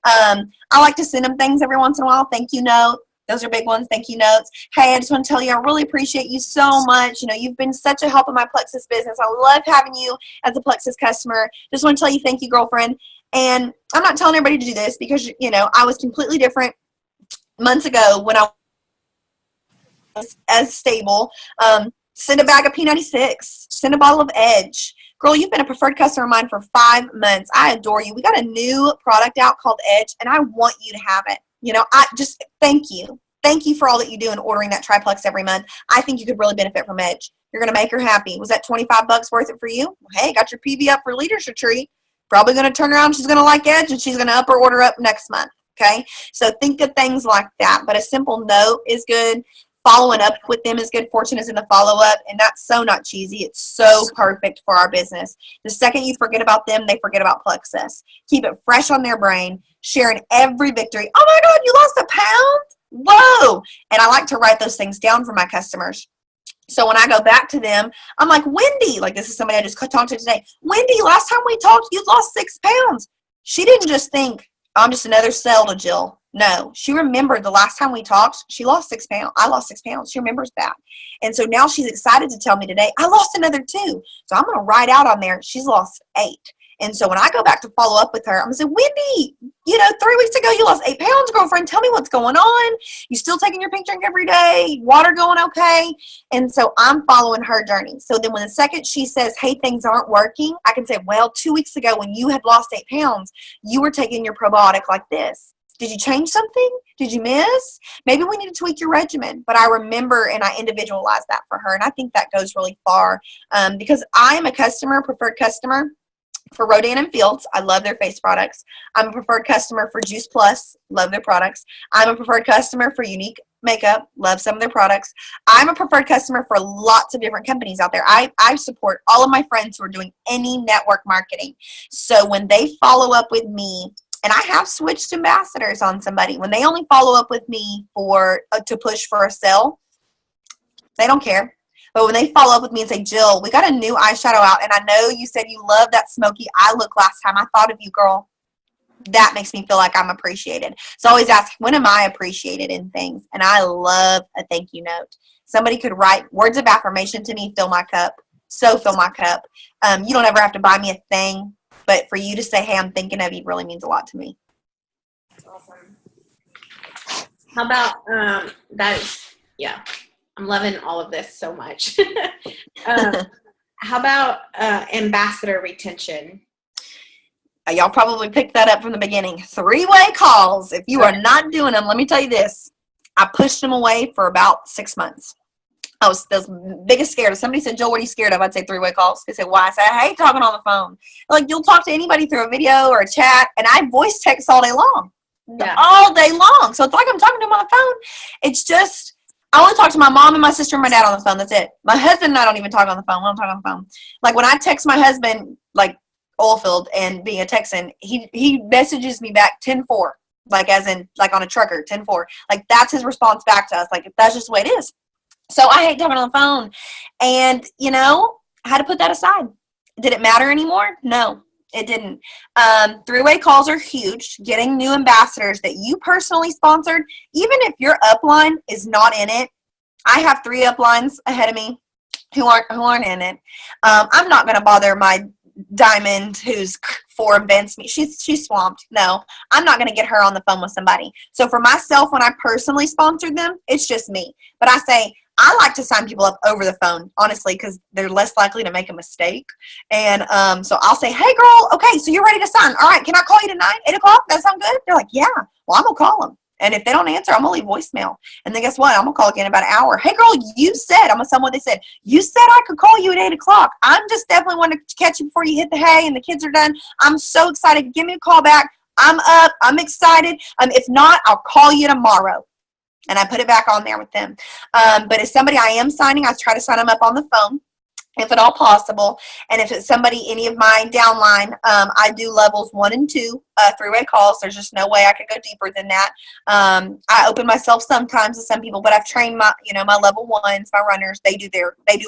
I like to send them things every once in a while. Thank you note. Those are big ones. Thank you notes. Hey, I just want to tell you, I really appreciate you so much. You've been such a help in my Plexus business. I love having you as a Plexus customer. Just want to tell you thank you, girlfriend. And I'm not telling everybody to do this because, I was completely different months ago when I was as stable. Send a bag of P96. Send a bottle of Edge. Girl, you've been a preferred customer of mine for 5 months. I adore you. We got a new product out called Edge, and I want you to have it. You know, I just thank you. Thank you for all that you do in ordering that triplex every month. I think you could really benefit from Edge. You're going to make her happy. Was that $25 worth it for you? Well, hey, got your PV up for leadership retreat. Probably going to turn around. She's going to like Edge, and she's going to up her order up next month. Okay? So think of things like that. But a simple note is good. Following up with them is good. Fortune is in the follow-up, and that's so not cheesy. It's so perfect for our business. The second you forget about them, they forget about Plexus. Keep it fresh on their brain, sharing every victory. Oh, my God, you lost a pound? Whoa! And I like to write those things down for my customers. So when I go back to them, I'm like, Wendy, like this is somebody I just talked to today. Wendy, last time we talked, you lost 6 pounds. She didn't just think, I'm just another cell to Jill. No, she remembered the last time we talked, she lost 6 pounds. I lost 6 pounds. She remembers that. And so now she's excited to tell me today, I lost another 2. So I'm going to write out on there, she's lost 8. And so when I go back to follow up with her, I'm going to say, Wendy, 3 weeks ago, you lost 8 pounds, girlfriend. Tell me what's going on. You still taking your pink drink every day? Water going okay? And so I'm following her journey. So then when the second she says, hey, things aren't working, I can say, well, 2 weeks ago when you had lost 8 pounds, you were taking your probiotic like this. Did you change something? Did you miss? Maybe we need to tweak your regimen. But I remember and I individualize that for her. And I think that goes really far because I am a preferred customer for Rodan and Fields. I love their face products. I'm a preferred customer for Juice Plus. Love their products. I'm a preferred customer for Unique Makeup. Love some of their products. I'm a preferred customer for lots of different companies out there. I support all of my friends who are doing any network marketing. So when they follow up with me, and I have switched ambassadors on somebody. When they only follow up with me to push for a sale, they don't care. But when they follow up with me and say, Jill, we got a new eyeshadow out, and I know you said you loved that smoky eye look last time. I thought of you, girl. That makes me feel like I'm appreciated. So I always ask, when am I appreciated in things? And I love a thank you note. Somebody could write words of affirmation to me, fill my cup. So fill my cup. You don't ever have to buy me a thing. But for you to say, hey, I'm thinking of you really means a lot to me. That's awesome. How about yeah, I'm loving all of this so much. How about ambassador retention? Y'all probably picked that up from the beginning. 3-way calls. If you are not doing them, let me tell you this. I pushed them away for about 6 months. I was the biggest scared. If somebody said, Joel, what are you scared of? I'd say 3-way calls. They said, why? I said, I hate talking on the phone. Like, you'll talk to anybody through a video or a chat, and I voice text all day long. Yeah. All day long. So it's like I'm talking to them on the phone. It's just, I only talk to my mom and my sister and my dad on the phone. That's it. My husband and I don't even talk on the phone. We don't talk on the phone. Like, when I text my husband, like, oilfield and being a Texan, he messages me back 10-4. Like, as in, like, on a trucker, 10-4. Like, that's his response back to us. Like, that's just the way it is. So I hate talking on the phone. And, I had to put that aside. Did it matter anymore? No, it didn't. 3-way calls are huge. Getting new ambassadors that you personally sponsored, even if your upline is not in it. I have 3 uplines ahead of me who aren't in it. I'm not going to bother my Diamond who's 4 events. She's swamped. No, I'm not going to get her on the phone with somebody. So for myself, when I personally sponsored them, it's just me. But I say, I like to sign people up over the phone, honestly, because they're less likely to make a mistake. And so I'll say, hey, girl, okay, so you're ready to sign. All right, can I call you tonight, 8 o'clock? That sound good? They're like, yeah. Well, I'm going to call them. And if they don't answer, I'm going to leave voicemail. And then guess what? I'm going to call again in about an hour. Hey, girl, you said, I'm going to tell them what they said. You said I could call you at 8 o'clock. I'm just definitely wanting to catch you before you hit the hay and the kids are done. I'm so excited. Give me a call back. I'm up. I'm excited. If not, I'll call you tomorrow. And I put it back on there with them. But if somebody I am signing, I try to sign them up on the phone, if at all possible. And if it's somebody, any of my downline, I do levels 1 and 2, 3-way calls. There's just no way I could go deeper than that. I open myself sometimes to some people, but I've trained my level 1s, my runners. They do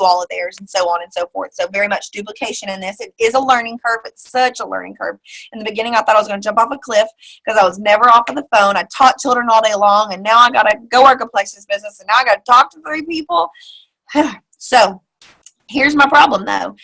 all of theirs, and so on and so forth. So very much duplication in this. It is a learning curve. It's such a learning curve. In the beginning, I thought I was going to jump off a cliff because I was never off of the phone. I taught children all day long, and now I got to go work a Plexus business, and now I got to talk to 3 people. So here's my problem, though.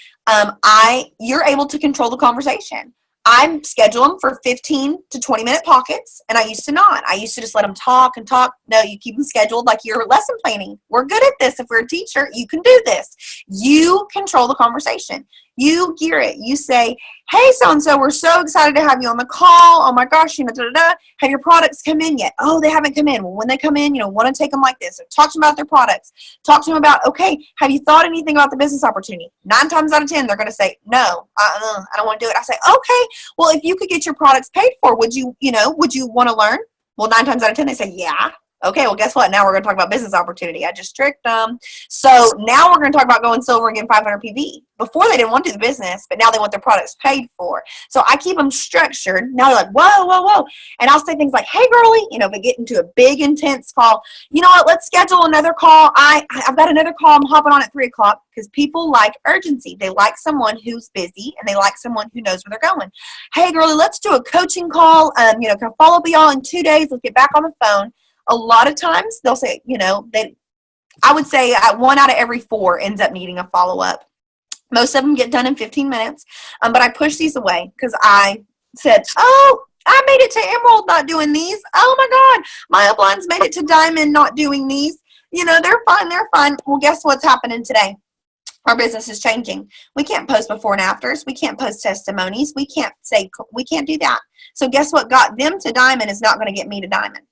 You're able to control the conversation. I schedule them for 15 to 20-minute pockets, and I used to not. I used to just let them talk and talk. No, you keep them scheduled like you're lesson planning. We're good at this. If we're a teacher, you can do this. You control the conversation. You gear it. You say, hey, so-and-so, we're so excited to have you on the call. Oh, my gosh, have your products come in yet? Oh, they haven't come in. Well, when they come in, want to take them like this. So talk to them about their products. Talk to them about, okay, have you thought anything about the business opportunity? 9 times out of 10, they're going to say, no, I don't want to do it. I say, okay, well, if you could get your products paid for, would you want to learn? Well, 9 times out of 10, they say, yeah. Okay, well, guess what? Now we're going to talk about business opportunity. I just tricked them. So now we're going to talk about going silver and getting 500 PV. Before they didn't want to do the business, but now they want their products paid for. So I keep them structured. Now they're like, whoa, whoa, whoa. And I'll say things like, hey, girlie, if we get into a big, intense call, you know what? Let's schedule another call. I've got another call. I'm hopping on at 3 o'clock because people like urgency. They like someone who's busy, and they like someone who knows where they're going. Hey, girlie, let's do a coaching call. Can I follow up with y'all in 2 days? Let's get back on the phone. A lot of times they'll say, I would say 1 out of every 4 ends up needing a follow-up. Most of them get done in 15 minutes. But I push these away because I said, oh, I made it to Emerald not doing these. Oh my God, my uplines made it to Diamond not doing these. They're fine. They're fine. Well, guess what's happening today? Our business is changing. We can't post before and afters. We can't post testimonies. We can't do that. So guess what got them to Diamond is not going to get me to Diamond.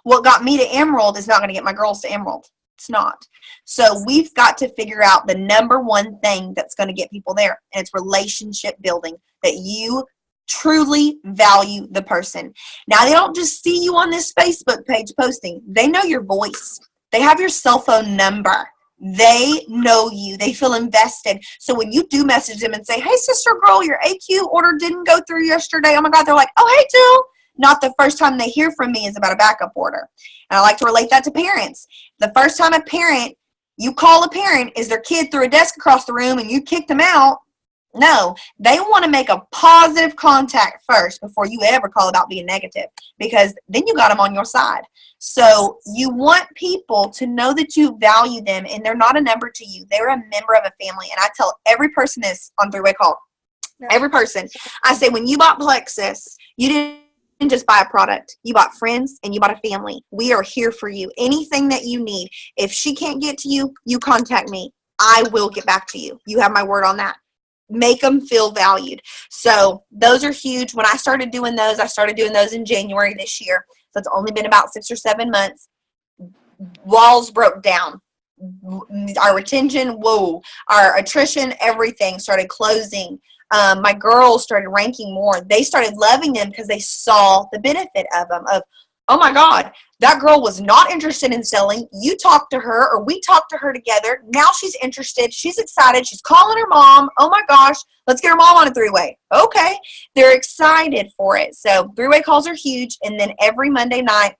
What got me to Emerald is not going to get my girls to Emerald. It's not. So we've got to figure out the number one thing that's going to get people there. And it's relationship building, that you truly value the person. Now, they don't just see you on this Facebook page posting. They know your voice. They have your cell phone number. They know you. They feel invested. So when you do message them and say, hey, sister girl, your AQ order didn't go through yesterday. Oh, my God. They're like, oh, hey, Jill. Not the first time they hear from me is about a backup order. And I like to relate that to parents. The first time you call a parent, is their kid threw a desk across the room and you kicked them out? No, they want to make a positive contact first before you ever call about being negative, because then you got them on your side. So you want people to know that you value them, and they're not a number to you. They're a member of a family. And I tell every person this on three-way call. Every person. I say, when you bought Plexus, you didn't just buy a product. You bought friends and you bought a family. We are here for you. Anything that you need. If she can't get to you, you contact me. I will get back to you. You have my word on that. Make them feel valued. So those are huge. When I started doing those in January this year. So it's only been about 6 or 7 months. Walls broke down. Our retention, our attrition, everything started closing. My girls started ranking more. They started loving them because they saw the benefit of them. Oh my God, that girl was not interested in selling. You talked to her, or we talked to her together. Now she's interested. She's excited. She's calling her mom. Oh my gosh, let's get her mom on a 3-way. Okay, they're excited for it. So 3-way calls are huge. And then every Monday night,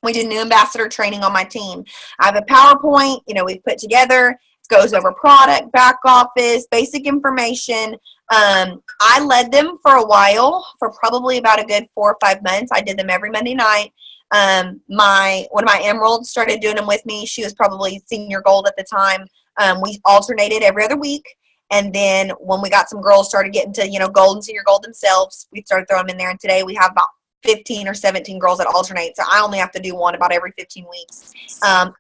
we do new ambassador training on my team. I have a PowerPoint, we've put together. It goes over product, back office, basic information. I led them for a while, for probably about a good 4 or 5 months. I did them every Monday night. One of my emeralds started doing them with me. She was probably senior gold at the time. We alternated every other week. And then when we got some girls started getting to, gold and senior gold themselves, we started throwing them in there. And today we have about 15 or 17 girls that alternate. So I only have to do one about every 15 weeks.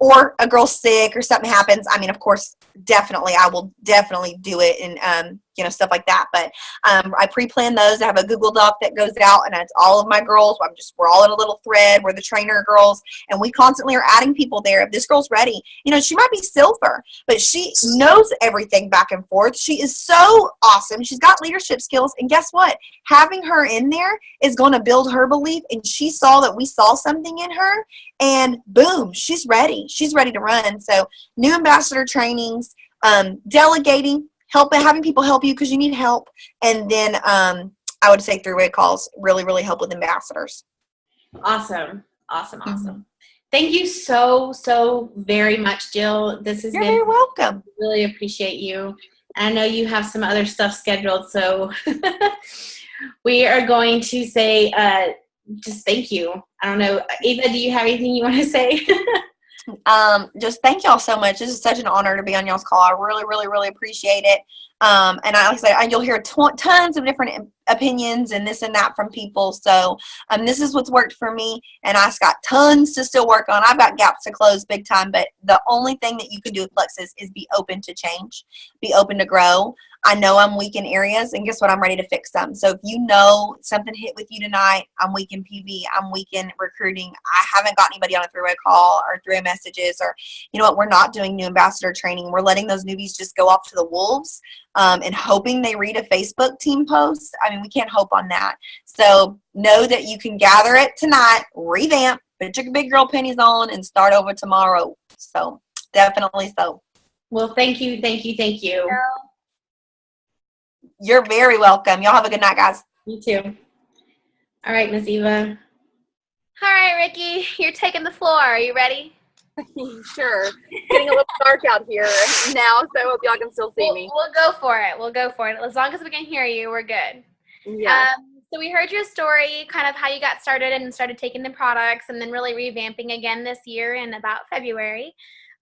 Or a girl's sick or something happens. I mean, of course, I will definitely do it, and stuff like that. But I pre-plan those. I have a Google Doc that goes out, and it's all of my girls. We're all in a little thread. We're the trainer girls, and we constantly are adding people there. If this girl's ready, she might be silver, but she knows everything back and forth. She is so awesome. She's got leadership skills, and guess what? Having her in there is going to build her belief, and she saw that we saw something in her, and boom, she's ready. She's ready to run. So new ambassador trainings, delegating, having people help you because you need help. And then I would say 3-way calls really, really help with ambassadors. Awesome. Mm-hmm. Thank you so very much, Jill. You're very welcome. Really appreciate you. I know you have some other stuff scheduled, so we are going to say just thank you. I don't know. Eva, do you have anything you want to say? Just thank y'all so much. This is such an honor to be on y'all's call. I really, really, really appreciate it. And I like I said, you'll hear tons of different opinions and this and that from people. So this is what's worked for me, and I've got tons to still work on. I've got gaps to close big time, but the only thing that you can do with Plexus is be open to change, be open to grow. I know I'm weak in areas, and guess what? I'm ready to fix them. So if you know something hit with you tonight, I'm weak in PV, I'm weak in recruiting, I haven't got anybody on a three-way call or three-way messages, or you know what, we're not doing new ambassador training. We're letting those newbies just go off to the wolves and hoping they read a Facebook team post. I mean, we can't hope on that. So know that you can gather it tonight, revamp, put your big girl pennies on, and start over tomorrow. So definitely so. Well, thank you, thank you, thank you. You're very welcome. Y'all have a good night, guys. You too. All right, Miss Eva. All right, Rikki, you're taking the floor. Are you ready? Sure. Getting a little dark out here now, so I hope y'all can still see me. We'll go for it. We'll go for it. As long as we can hear you, we're good. Yeah. So we heard your story, kind of how you got started and started taking the products and then really revamping again this year in about February.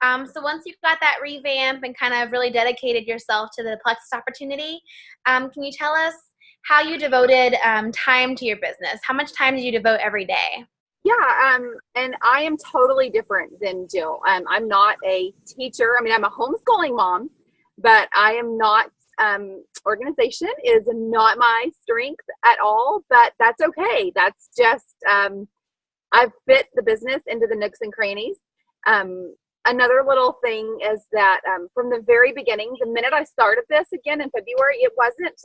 So once you've got that revamp and kind of really dedicated yourself to the Plexus opportunity, can you tell us how you devoted time to your business? How much time did you devote every day? Yeah, and I am totally different than Jill. I'm not a teacher. I mean, I'm a homeschooling mom, but I am not, organization is not my strength at all, but that's okay. That's just, I've fit the business into the nooks and crannies. Another little thing is that from the very beginning, the minute I started this again in February, it wasn't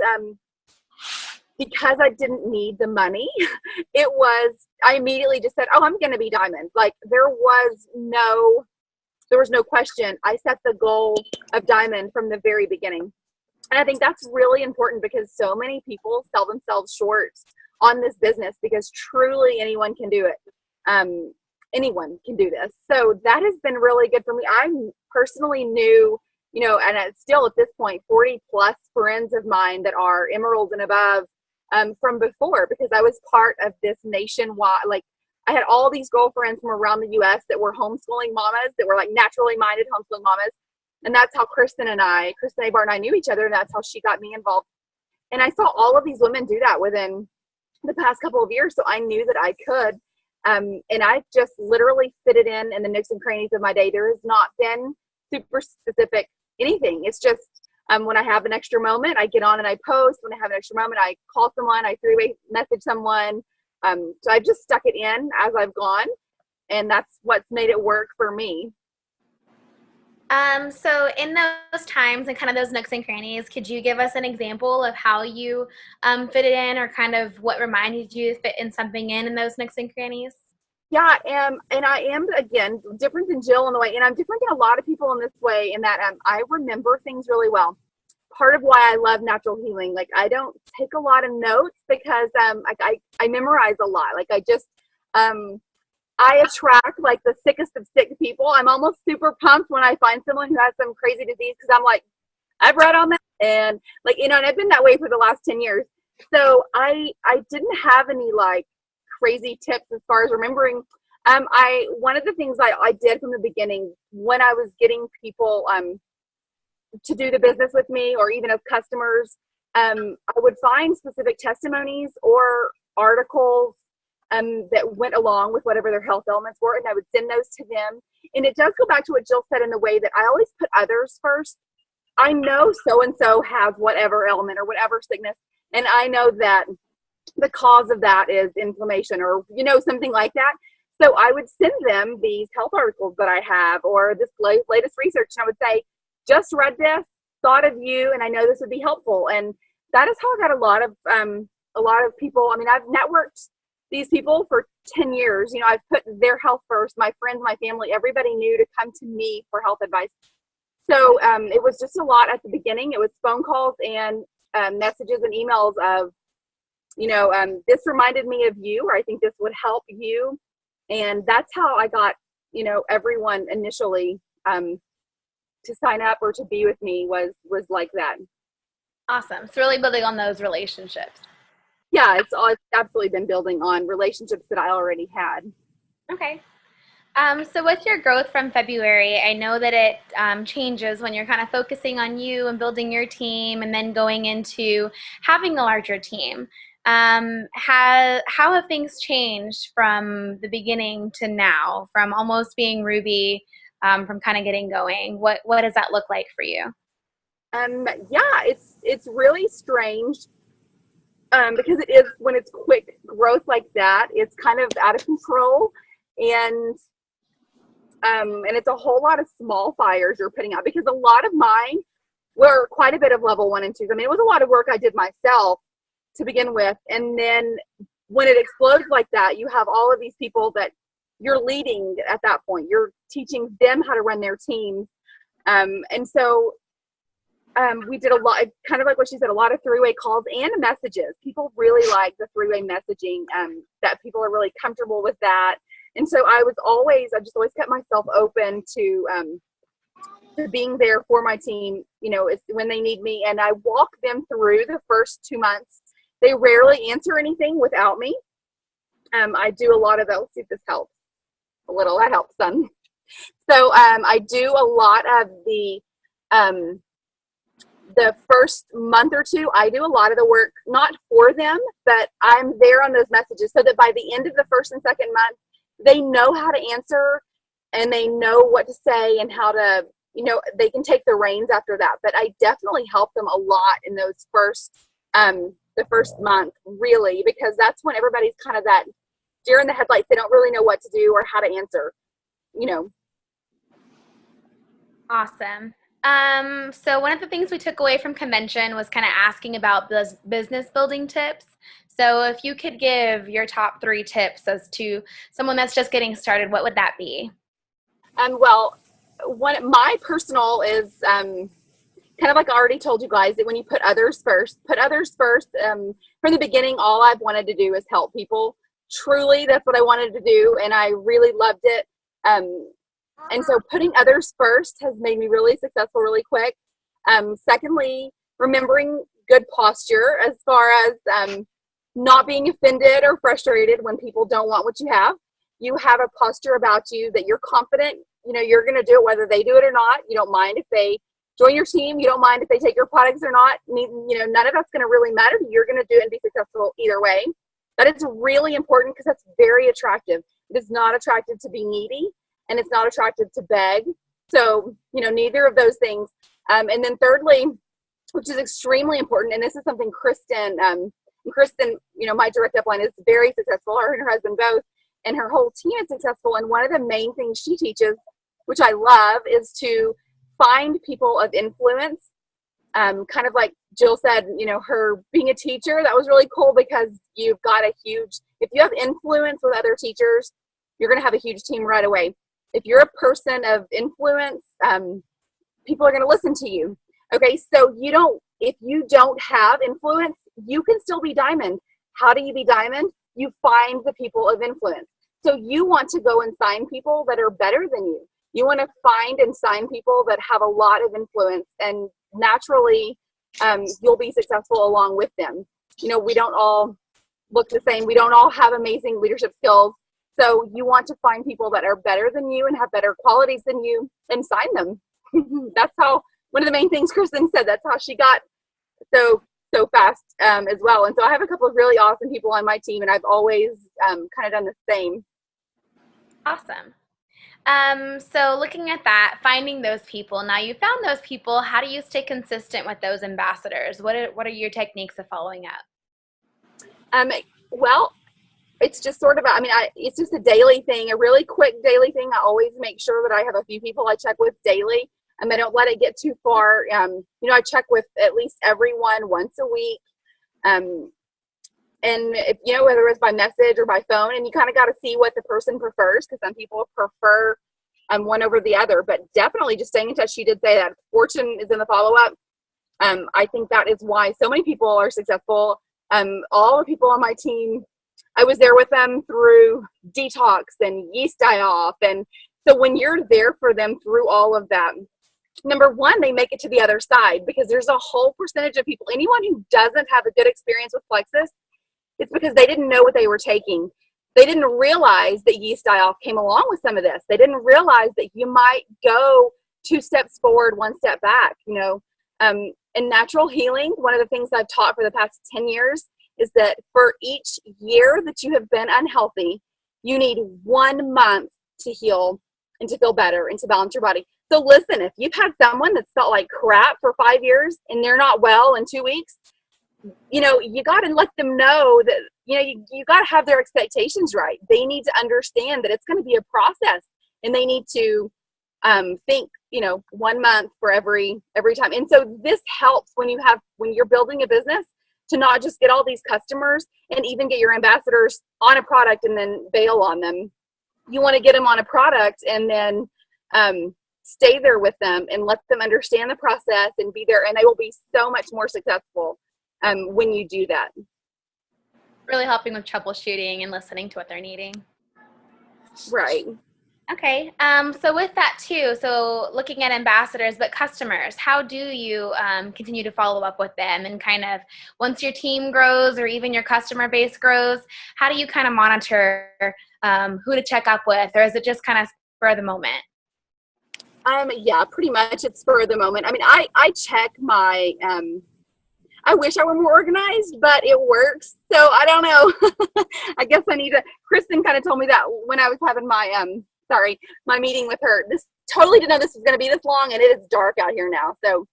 because I didn't need the money. It was, I immediately just said, oh, I'm going to be diamond. Like there was no question. I set the goal of diamond from the very beginning. And I think that's really important because so many people sell themselves short on this business because truly anyone can do it. Anyone can do this. So that has been really good for me. I personally knew, you know, and it's still at this point, 40 plus friends of mine that are emeralds and above from before, because I was part of this nationwide, like I had all these girlfriends from around the US that were homeschooling mamas, that were like naturally minded homeschooling mamas. And that's how Kristen Abar and I knew each other. And that's how she got me involved. And I saw all of these women do that within the past couple of years. So I knew that I could. And I just literally fit it in the nooks and crannies of my day. There has not been super specific anything. It's just when I have an extra moment, I get on and I post. When I have an extra moment, I call someone, I three-way message someone. So I've just stuck it in as I've gone. And that's what's made it work for me. So in those times and kind of those nooks and crannies, could you give us an example of how you fit it in, or kind of what reminded you to fit in something in those nooks and crannies? Yeah, and I am, again, different than Jill in the way, and I'm different than a lot of people in this way, in that I remember things really well. Part of why I love natural healing, like I don't take a lot of notes because I memorize a lot. Like I just, I attract like the sickest of sick people. I'm almost super pumped when I find someone who has some crazy disease because I'm like, I've read on that, and like, you know, and I've been that way for the last 10 years. So I didn't have any like crazy tips as far as remembering. One of the things I did from the beginning when I was getting people to do the business with me, or even as customers, I would find specific testimonies or articles that went along with whatever their health elements were, and I would send those to them. And it does go back to what Jill said in the way that I always put others first. I know so-and-so has whatever element or whatever sickness, and I know that the cause of that is inflammation or, you know, something like that. So I would send them these health articles that I have, or this latest research, and I would say, just read this, thought of you, and I know this would be helpful. And that is how I got a lot of people. I mean, I've networked these people for 10 years. You know, I've put their health first, my friends, my family, everybody knew to come to me for health advice. So it was just a lot at the beginning. It was phone calls and messages and emails of, you know, this reminded me of you, or I think this would help you. And that's how I got, you know, everyone initially to sign up or to be with me was like that. Awesome. So really building on those relationships. Yeah, it's absolutely been building on relationships that I already had. Okay. So with your growth from February, I know that it changes when you're kind of focusing on you and building your team and then going into having a larger team. How have things changed from the beginning to now, from almost being Ruby, from kind of getting going? What does that look like for you? Yeah, it's really strange because it is, when it's quick growth like that, it's kind of out of control, and it's a whole lot of small fires you're putting out, because a lot of mine were quite a bit of level 1 and 2s. I mean, it was a lot of work I did myself to begin with, and then when it explodes like that, you have all of these people that you're leading at that point. You're teaching them how to run their teams, and so we did a lot, kind of like what she said, a lot of three-way calls and messages. People really like the three-way messaging, that people are really comfortable with that. And so I just always kept myself open to being there for my team, when they need me. And I walk them through the first 2 months. They rarely answer anything without me. I do a lot of those. See if this helps a little. That helps some. So I do a lot of the first month or two. I do a lot of the work, not for them, but I'm there on those messages so that by the end of the first and second month, they know how to answer and they know what to say and how to, they can take the reins after that. But I definitely help them a lot in those the first month, really, because that's when everybody's kind of that deer in the headlights. They don't really know what to do or how to answer, Awesome. So one of the things we took away from convention was kind of asking about those business building tips. So if you could give your top 3 tips as to someone that's just getting started, what would that be? Well, my personal is kind of like I already told you guys, that when you put others first. From the beginning, all I've wanted to do is help people. Truly, that's what I wanted to do, and I really loved it. And so putting others first has made me really successful really quick. Secondly, remembering good posture as far as not being offended or frustrated when people don't want what you have. You have a posture about you that you're confident, you're going to do it whether they do it or not. You don't mind if they join your team. You don't mind if they take your products or not. None of that's going to really matter. You're going to do it and be successful either way. That is really important because that's very attractive. It is not attractive to be needy. And it's not attractive to beg. So, neither of those things. And then thirdly, which is extremely important, and this is something Kristen, my direct upline, is very successful, her and her husband both, and her whole team is successful. And one of the main things she teaches, which I love, is to find people of influence. Kind of like Jill said, her being a teacher, that was really cool because if you have influence with other teachers, you're going to have a huge team right away. If you're a person of influence, people are going to listen to you. Okay, so if you don't have influence, you can still be diamond. How do you be diamond? You find the people of influence. So you want to go and sign people that are better than you. You want to find and sign people that have a lot of influence, and naturally, you'll be successful along with them. We don't all look the same. We don't all have amazing leadership skills. So you want to find people that are better than you and have better qualities than you and sign them. That's how, one of the main things Kristen said, that's how she got so fast as well. And so I have a couple of really awesome people on my team, and I've always kind of done the same. Awesome. So looking at that, finding those people, now you found those people, how do you stay consistent with those ambassadors? What are your techniques of following up? Well, it's just sort of, it's just a daily thing, a really quick daily thing. I always make sure that I have a few people I check with daily. I don't let it get too far. I check with at least everyone once a week. And if, whether it's by message or by phone, and you kind of got to see what the person prefers, because some people prefer one over the other, but definitely just staying in touch. She did say that fortune is in the follow-up. I think that is why so many people are successful. All the people on my team, I was there with them through detox and yeast die-off. And so when you're there for them through all of that, number one, they make it to the other side, because there's a whole percentage of people, anyone who doesn't have a good experience with Plexus, it's because they didn't know what they were taking. They didn't realize that yeast die-off came along with some of this. They didn't realize that you might go 2 steps forward, 1 step back, you know. In natural healing, one of the things I've taught for the past 10 years is that for each year that you have been unhealthy, you need 1 month to heal and to feel better and to balance your body. So listen, if you've had someone that's felt like crap for 5 years and they're not well in 2 weeks, you know, you got to let them know that, you know, you got to have their expectations right. They need to understand that it's going to be a process, and they need to think, you know, 1 month for every time. And so this helps when you're building a business, to not just get all these customers and even get your ambassadors on a product and then bail on them. You want to get them on a product and then stay there with them and let them understand the process and be there, and they will be so much more successful when you do that. Really helping with troubleshooting and listening to what they're needing. Right. Okay. So with that too, so looking at ambassadors, but customers, how do you continue to follow up with them? And kind of once your team grows or even your customer base grows, how do you kind of monitor who to check up with? Or is it just kind of spur of the moment? Yeah, pretty much it's spur of the moment. I mean, I check my, I wish I were more organized, but it works. So I don't know. I guess I need to, Kristen kind of told me that when I was having my meeting with her. This totally didn't know this was going to be this long, and it is dark out here now. So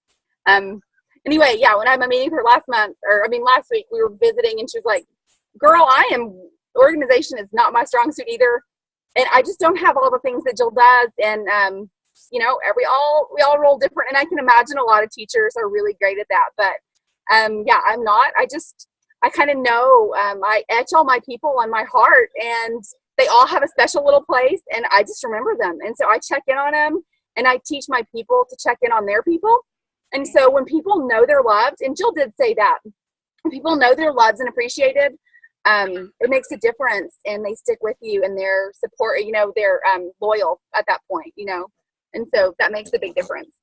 anyway, yeah, when I had my meeting with her last week, we were visiting, and she was like, girl, organization is not my strong suit either. And I just don't have all the things that Jill does. And, you know, we all roll different. And I can imagine a lot of teachers are really great at that. But yeah, I'm not. I kind of know, I etch all my people on my heart, and they all have a special little place, and I just remember them. And so I check in on them, and I teach my people to check in on their people. And so when people know they're loved, and Jill did say that, when people know they're loved and appreciated, it makes a difference, and they stick with you, and they're support, you know, they're loyal at that point, you know. And so that makes a big difference.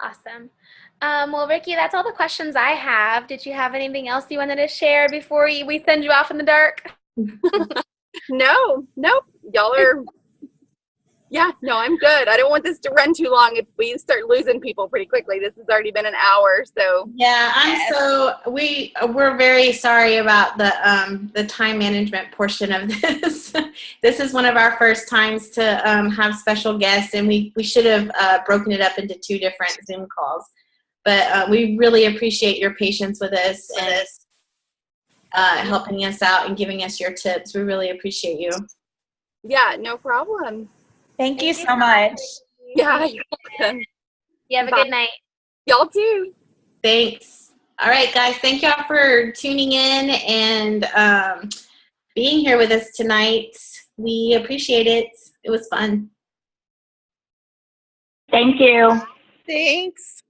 Awesome. Well, Rikki, that's all the questions I have. Did you have anything else you wanted to share before we send you off in the dark? No, nope. Y'all are, yeah, no, I'm good. I don't want this to run too long if we start losing people pretty quickly. This has already been an hour, so. Yeah, we're very sorry about the time management portion of this. This is one of our first times to have special guests, and we should have broken it up into 2 different Zoom calls. But we really appreciate your patience with us and helping us out and giving us your tips. We really appreciate you. Yeah, no problem. Thank you so much. Yeah, you're welcome. You have a good night. Y'all too. Thanks. All right, guys. Thank y'all for tuning in and being here with us tonight. We appreciate it. It was fun. Thank you. Thanks.